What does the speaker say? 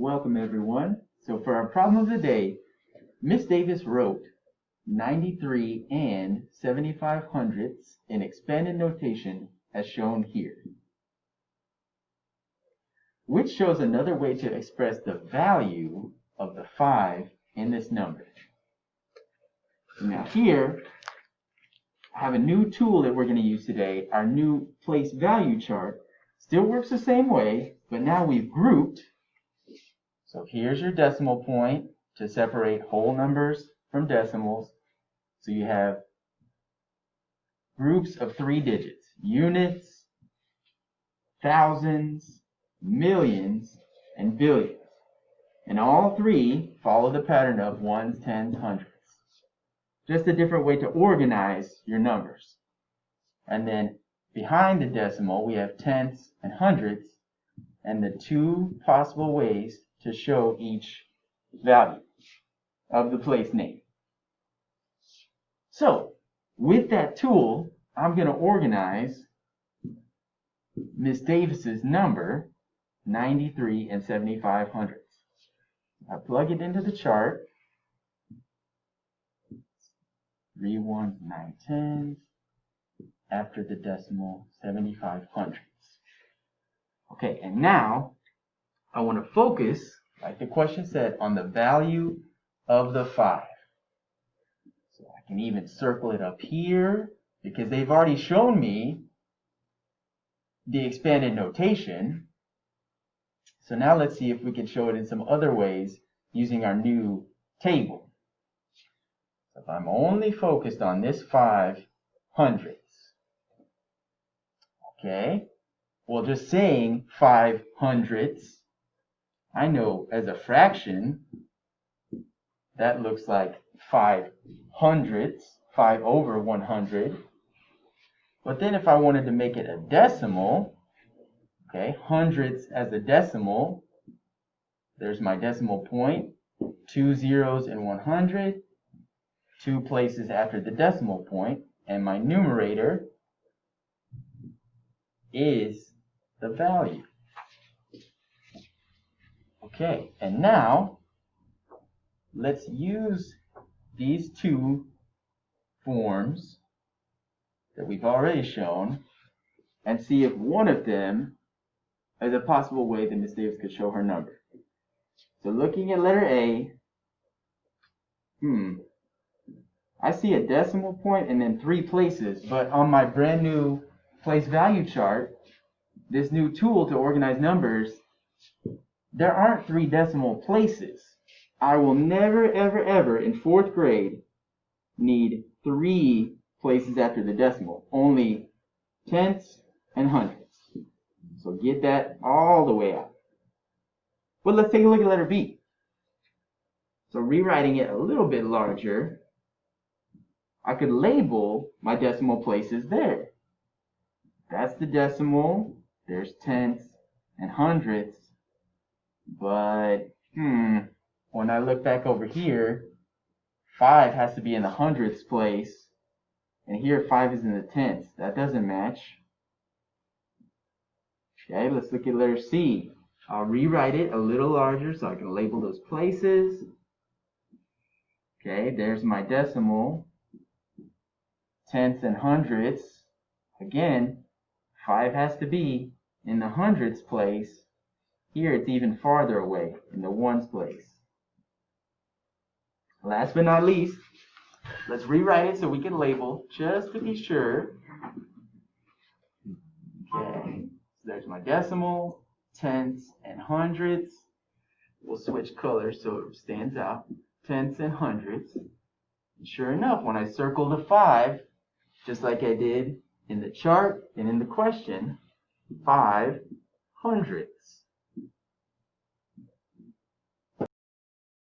Welcome everyone. So for our problem of the day, Miss Davis wrote 93 and 75 hundredths in expanded notation as shown here, which shows another way to express the value of the 5 in this number. Now here, I have a new tool that we're going to use today. Our new place value chart still works the same way, but now we've grouped. So here's your decimal point to separate whole numbers from decimals. So you have groups of 3 digits: units, thousands, millions, and billions. And all 3 follow the pattern of ones, tens, hundreds. Just a different way to organize your numbers. And then behind the decimal, we have tenths and hundredths, and the 2 possible ways to show each value of the place name. So, with that tool, I'm going to organize Miss Davis's number, 93 and 75 hundredths. I plug it into the chart. 3 ones, 9 tens, after the decimal, 75 hundredths. Okay, and now I want to focus, like the question said, on the value of the 5. So I can even circle it up here because they've already shown me the expanded notation. So now let's see if we can show it in some other ways using our new table. So if I'm only focused on this 5 hundredths, okay, well, just saying 5 hundredths, I know as a fraction, that looks like 5 hundredths, 5 over 100. But then if I wanted to make it a decimal, okay, hundredths as a decimal, there's my decimal point, 2 zeros in 100, 2 places after the decimal point, and my numerator is the value. Okay, and now let's use these 2 forms that we've already shown and see if one of them is a possible way that Miss Davis could show her number. So looking at letter A, I see a decimal point and then 3 places, but on my brand new place value chart, this new tool to organize numbers, there aren't 3 decimal places. I will never, ever, ever in 4th grade need 3 places after the decimal. Only tenths and hundredths. So get that all the way out. But let's take a look at letter B. So rewriting it a little bit larger, I could label my decimal places there. That's the decimal. There's tenths and hundredths. But, when I look back over here, 5 has to be in the hundredths place. And here 5 is in the tenths. That doesn't match. Okay, let's look at letter C. I'll rewrite it a little larger so I can label those places. Okay, there's my decimal. Tenths and hundredths. Again, 5 has to be in the hundredths place. Here it's even farther away in the ones place. Last but not least, let's rewrite it so we can label just to be sure. Okay, so there's my decimal, tenths, and hundredths. We'll switch colors so it stands out. Tenths and hundredths. And sure enough, when I circle the 5, just like I did in the chart and in the question, 5 hundredths.